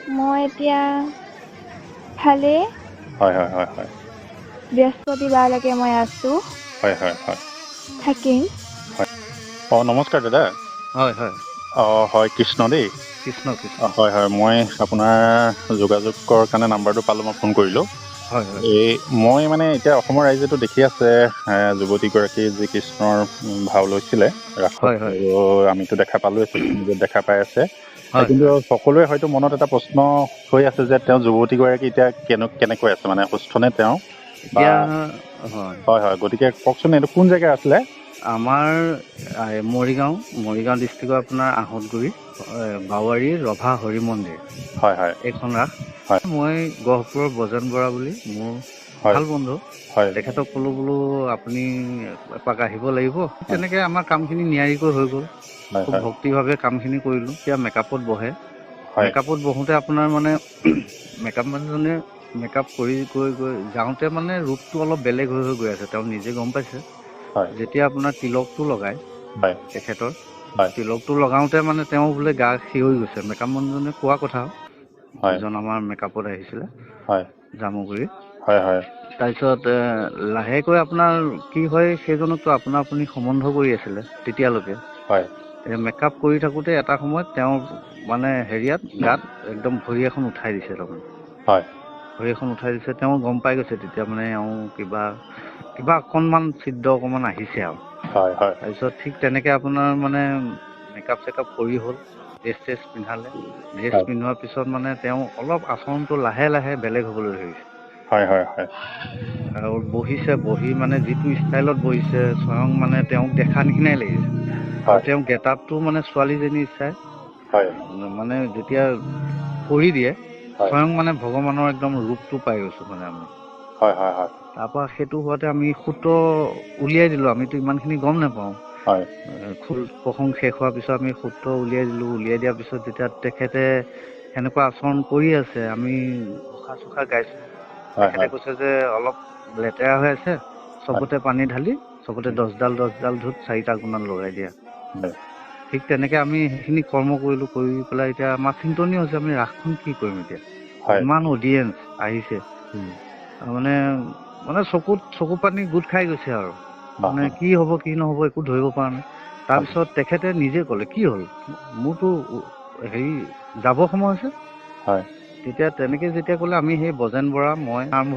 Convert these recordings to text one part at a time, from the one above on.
মই এতিয়া ভালে হয় হয় হয় হয় বৃহস্পতিবাৰলৈকে মই আছো হয় হয় হয় থাকিম হয় নমস্কাৰ দাদা হয় হয় হয় কৃষ্ণ দেই কৃষ্ণ কৃষ্ণ হয় হয় মই আপোনাৰ যোগাযোগৰ কাৰণে নাম্বাৰটো পালোঁ মই ফোন কৰিলোঁ হয় হয় এই মই মানে এতিয়া অসমৰ ৰাইজেতো দেখি আছে যুৱতীগৰাকী যি কৃষ্ণৰ ভাও লৈছিলে ৰাসত হয় হয় আৰু আমিতো দেখা পালোঁৱে দেখা পাই আছে হয় কিন্তু হয় সকলোৰে হয়তো মনত এটা প্ৰশ্ন হৈ আছে যে তেওঁ যুৱতীগৰাকী এতিয়া কেনেকৈ আছে মানে সুস্থনে তেওঁ বা এতিয়া হয় হয় হয় গতিকে কওকচোন এইটো কোন জেগা আছিলে আমাৰ মৰিগাঁও ডিষ্ট্ৰিক্টৰ আপোনাৰ আহঁতগুৰি বাৱাৰী ৰভা হৰি মন্দিৰ হয় হয় এইখন ৰাস হয় মই গহপুৰৰ বজেন বৰা বুলি মোৰ হয় ভাল বন্ধু হয় তেখেতক ক'লো বোলো আপুনি এপাক আহিব লাগিব হয় তেনেকৈ আমাৰ কামখিনি নিয়াৰিকৈ হৈ গ'ল হয় খুব হয় ভক্তিভাৱে কামখিনি কৰিলোঁ এতিয়া মেকআপত বহে হয় মেকআপত বহোঁতে আপোনাৰ মানে মেকআপ মানুহজনে মেকআপ কৰি গৈ যাওঁতে মানে ৰূপটো অলপ বেলেগ হৈ গৈ আছে তেওঁ নিজে গম পাইছে হয় যেতিয়া আপোনাৰ তিলকটো লগায় হয় তেখেতৰ হয় তিলকটো লগাওঁতে মানে তেওঁ বোলে গা শিয়ৰি গৈছে মেকআপ মানুহজনে কোৱা কথা হয় যিজন আমাৰ মেকআপত আহিছিলে হয় জামুগুৰি হয় হয় তাৰপিছত লাহেকৈ আপোনাৰ কি হয় সেইজনকতো আপুনি সম্বন্ধ কৰি আছিলে তেতিয়ালৈকে হয় মেকআপ কৰি থাকোঁতে এটা সময়ত তেওঁৰ মানে হেৰিয়াত গাত একদম ভৰি এখন উঠাই দিছে তাৰমানে হয় ভৰি এখন উঠাই দিছে তেওঁ গম পাই গৈছে তেতিয়া মানে এওঁ কিবা অকণমান ছিদ্ৰ অকণমান আহিছে আৰু হয় হয় তাৰপিছত ঠিক তেনেকৈ আপোনাৰ মানে মেকআপ চেকআপ কৰি হ'ল ড্ৰেছ চেছ পিন্ধালে ড্ৰেছ হয় পিন্ধোৱাৰ পিছত মানে তেওঁ অলপ আচৰণটো লাহে লাহে বেলেগ হ'বলৈ ধৰিছে হয় হয় হয় আৰু বহি মানে যিটো ষ্টাইলত বহিছে স্বয়ং মানে তেওঁক দেখা নিচিনাই লাগিছে আৰু হয় তেওঁ গেটআপটো মানে ছোৱালীজনী চাই হয় মানে যেতিয়া কৰি দিয়ে হয় স্বয়ং মানে ভগৱানৰ একদম ৰূপটো পাই গৈছোঁ মানে আমি হয় হয় হয় তাৰপৰা সেইটো হোৱাতে আমি সূত্ৰ উলিয়াই দিলোঁ আমিতো ইমানখিনি গম নাপাওঁ হয় খোল প্ৰসংগ শেষ হোৱাৰ পিছত আমি সূত্ৰ উলিয়াই দিলোঁ উলিয়াই দিয়াৰ পিছত যেতিয়া তেখেতে সেনেকুৱা আচৰণ কৰি আছে আমি ঘোষা চোষা গাইছোঁ হয় তেখেতে কৈছে যে অলপ লেতেৰা হৈ আছে হয় চবতে পানী ঢালি চবতে 10ডাল ধূপ 4টা গুণাল লগাই দিয়া হয় ঠিক তেনেকৈ আমি সেইখিনি কৰ্ম কৰিলোঁ কৰি পেলাই এতিয়া আমাৰ চিন্তনীয় হৈছে আমি ৰাসখন কি কৰিম এতিয়া হয় ইমান অডিয়েঞ্চ আহিছে মানে চকু পানী গোট খাই গৈছে আৰু মানে কি হ'ব কি নহ'ব একো ধৰিব পৰা নাই তাৰপিছত তেখেতে নিজে ক'লে কি হ'ল মোৰতো হেৰি যাব সময় হৈছে হয় তেতিয়া তেনেকৈ যেতিয়া ক'লে আমি সেই বজেন বৰা মই আৰম্ভ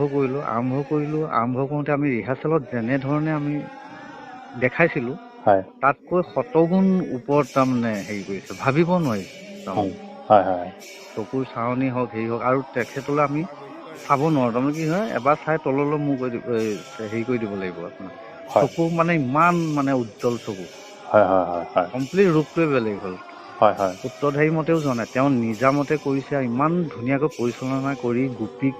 কৰোঁতে আমি ৰিহাৰ্চেলত যেনেধৰণে আমি দেখাইছিলোঁ হয় তাতকৈ শতগুণ ওপৰত তাৰমানে হেৰি কৰিছে ভাবিব নোৱাৰি হয় তাৰমানে হয় হয় চকুৰ চাৱনি হওক হেৰি হওক আৰু তেখেতলৈ আমি চাব নোৱাৰোঁ তাৰমানে কি হয় এবাৰ চাই তললৈ মূৰ কৰি হেৰি কৰি দিব লাগিব আপোনাৰ চকু মানে ইমান মানে উজ্জ্বল চকু হয় হয় হয় হয় কমপ্লিট ৰূপটোৱে বেলেগ হ'ল হয় হয় সূত্ৰধাৰী মতেও জনাই তেওঁ নিজামতে কৰিছে আৰু ইমান ধুনীয়াকৈ পৰিচালনা কৰি গোপীক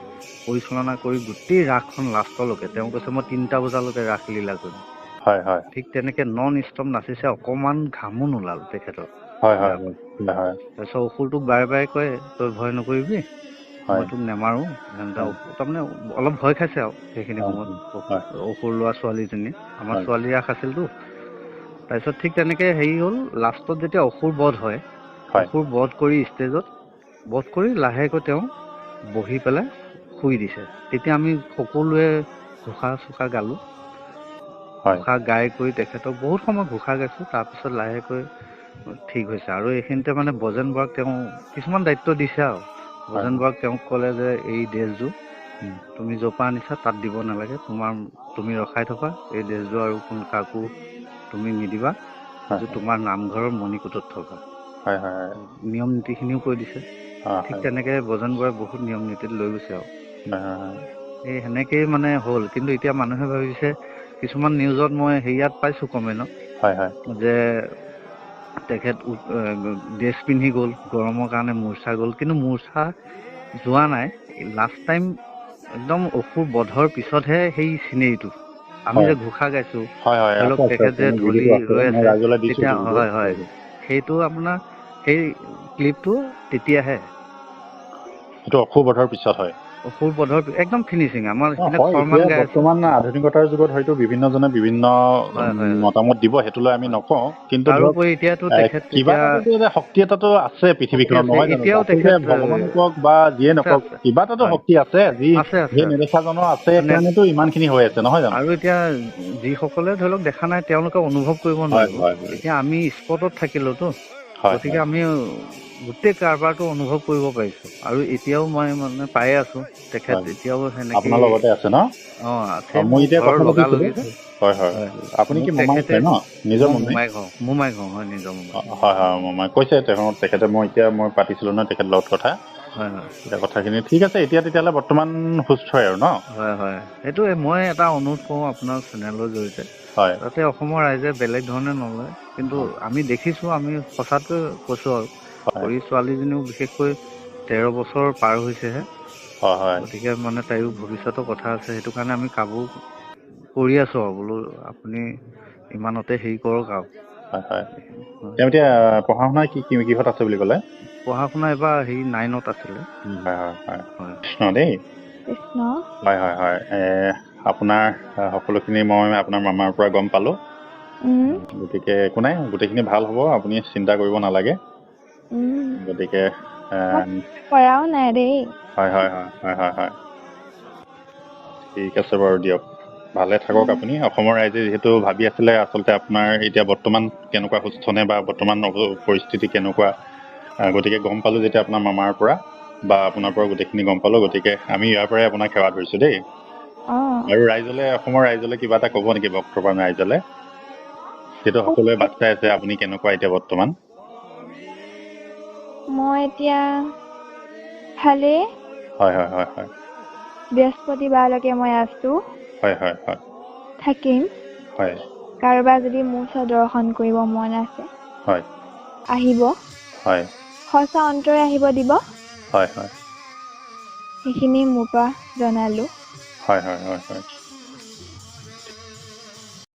পৰিচালনা কৰি গোটেই ৰাসখন লাষ্টলৈকে তেওঁ কৈছে মই 3টা বজালৈকে ৰাসলীলা কৰিম হয় হয় ঠিক তেনেকৈ নন ষ্টপ নাচিছে অকণমান ঘামো নোলাল তেখেতৰ হয় হয় গাৰ পৰা হয় তাৰপিছত অসুৰটোক বাৰে বাৰে কয় তই ভয় নকৰিবি মই হয় তোক নেমাৰোঁ তাৰমানে অলপ ভয় খাইছে আৰু সেইখিনি সময়ত হয় অসুৰ ল'ৰা ছোৱালীজনী আমাৰ হয় ছোৱালী ৰাস আছিলতো তাৰপিছত ঠিক তেনেকৈ হেৰি হ'ল লাষ্টত যেতিয়া অসুৰ বধ হয় হয় অসুৰ বধ কৰি ষ্টেজত বধ কৰি লাহেকৈ তেওঁ বহি পেলাই শুই দিছে তেতিয়া আমি সকলোৱে ঘোষা চোষা গালোঁ হয় ঘোষা গাই কৰি তেখেতক বহুত সময় ঘোষা গাইছোঁ তাৰপিছত লাহেকৈ ঠিক হৈছে আৰু এইখিনিতে মানে বজেন বৰাক তেওঁ কিছুমান দায়িত্ব দিছে আৰু হয় বজেন বৰাক তেওঁক ক'লে যে এই ড্ৰেছযোৰ তুমি য'ৰ পৰা আনিছা তাত দিব নালাগে তুমি ৰখাই থবা এই ড্ৰেছযোৰ আৰু কাকো তুমি নিদিবা হয় এইযোৰ তোমাৰ নামঘৰৰ মণিকোটত থবা হয় হয় নিয়ম নীতিখিনিও কৈ দিছে ঠিক তেনেকৈ বজেন বৰাই বহুত নিয়ম নীতিত লৈ গৈছে আৰু এই সেনেকেই মানে হ'ল কিন্তু এতিয়া মানুহে ভাবিছে কিছুমান নিউজত মই হেৰিয়াত পাইছোঁ কমেণ্টত হয় হয় যে তেখেত ড্ৰেছ পিন্ধি গ'ল গৰমৰ কাৰণে মূৰ্ছা গ'ল কিন্তু মূৰ্ছা যোৱা নাই লাষ্ট টাইম একদম অসুৰ বধৰ পিছতহে সেই চিনেৰীটো আমি যে ঘোষা গাইছোঁ হয় হয় ধৰি লওক আছে আছে তেখেত আছে যে মোৰ ঢলি ভিডিঅ'টো আছে ৰৈ মই আছে ৰাইজলৈ দিছোঁ তেতিয়া ভিডিঅ' হয় সেইটো আপোনাৰ সেই ক্লিপটো তেতিয়াহে সেইটো অসুৰ বধৰ পিছত হয় অসুৰবধৰ একদম ফিনিচিং আমাৰ সেইখিনি হয়, খৰমান এতিয়া গাই আছে। বৰ্তমান আধুনিকতাৰ যুগত হয়তো বিভিন্নজনে বিভিন্ন হয়, হয়, হয়। মতামত দিব, সেইটোলৈ আমি নকওঁ, কিন্তু ধৰক তাৰোপৰি এতিয়াতো তেখেত কিবা এটাতো এটা শক্তি এটাতো আছে শক্তি পৃথিৱীখনত, আছে নহয় জানো? এতিয়াও আচলতে তেখেত ভগৱান নকক বা যিয়ে আছে নকক, আছে কিবা এটাতো হয় শক্তি আছে, যি আছে আছে সেই আছে নেদেখাজনৰ আছে মানে কাৰণেতো ইমানখিনি হৈ আছে, নহয় জানো? আৰু এতিয়া যিসকলে ধৰি লওক দেখা নাই তেওঁলোকে অনুভৱ কৰিব হয় নোৱাৰিব। হয় হয় এতিয়া আমি স্পটত থাকিলোতো, হয় গতিকে হয় আমি গোটেই কাৰবাৰটো অনুভৱ কৰিব পাৰিছোঁ। আৰু এতিয়াও মই মানে পায়ে আছোঁ তেখেত হয় এতিয়াও সেনেকেই আপোনাৰ লগতে আছে ন? আছে মই মোৰ এতিয়া ঘৰৰ কথা পাতিছিলোঁ। লগালগি যে হয় হয়, হয় আপুনি মোক কি মোমাইক তেখেতে হয় ন? নিজৰ মই মোমাই? মোমাই ঘৰ হয় নিজৰ মোমাই। হয় হয়, মোমাই কৈছে তেখেতে, মই পাতিছিলোঁ নহয় তেখেতৰ লগত কথা। হয় হয় এতিয়া কথাখিনি ঠিক আছে, এতিয়া তেতিয়াহ'লে বৰ্তমান সুস্থই আৰু ন? হয় হয়, সেইটোৱে মই এটা অনুৰোধ কৰোঁ আপোনাৰ চেনেলৰ জৰিয়তে, হয় যাতে অসমৰ ৰাইজে বেলেগ ধৰণে নলয়, কিন্তু আমি দেখিছোঁ, আমি সঁচাটোৱে কৈছোঁ আৰু হয় সৰু ছোৱালীজনীও বিশেষকৈ 13 বছৰ পাৰ হৈছেহে, হয় হয় গতিকে মানে তাইৰো ভৱিষ্যতৰ কথা আছে, সেইটো কাৰণে আমি কাবু কৰি আছোঁ আৰু বোলো আপুনি ইমানতে হেৰি কৰক আৰু। হয় হয়, হয় তেওঁ এতিয়া পঢ়া শুনা কিহত আছে বুলি ক'লে? পঢ়া শুনা এইবাৰ 9ত আছিলে। হয় হয় হয়, হয় কৃষ্ণ দেই। কৃষ্ণ। হয় হয় হয়, আপোনাৰ সকলোখিনি মই আপোনাৰ মামাৰ পৰা গম পালোঁ। গতিকে একো নাই, গোটেইখিনি ভাল হ'ব, আপুনি চিন্তা কৰিব নালাগে। গতিকে মই কৰাও নাই দেই। হয় হয় হয় হয় হয় হয়, ঠিক আছে বাৰু দিয়ক, ভালে থাকক আপুনি। অসমৰ ৰাইজে যিহেতু ভাবি আছিলে আচলতে আপোনাৰ এতিয়া বৰ্তমান কেনেকুৱা সুস্থ নে বা বৰ্তমান পৰিস্থিতি কেনেকুৱা, গতিকে গম পালোঁ যেতিয়া আপোনাৰ মামাৰ পৰা বা আপোনাৰ পৰা গোটেইখিনি গম পালোঁ, গতিকে আমি ইয়াৰ পৰাই আপোনাক সেৱা ধৰিছোঁ দেই। আৰু ৰাইজলৈ, অসমৰ ৰাইজলৈ কিবা এটা ক'ব নেকি বৰ্তমান ৰাইজলৈ? যিহেতু সকলোৱে বাট চাই আছে আপুনি কেনেকুৱা এতিয়া বৰ্তমান। মই এতিয়া ভালেই। হয় হয় হয় হয়, বৃহস্পতিবাৰলৈকে মই আছোঁ, হয় হয় হয় থাকিম। হয় কাৰোবাৰ যদি মোৰ ওচৰত দৰ্শন কৰিব মন আছে, হয় আহিব, হয় সঁচা অন্তৰে আহিব দিব। হয় হয় সেইখিনি মোৰ পৰা জনালোঁ। হয় হয় হয় হয়,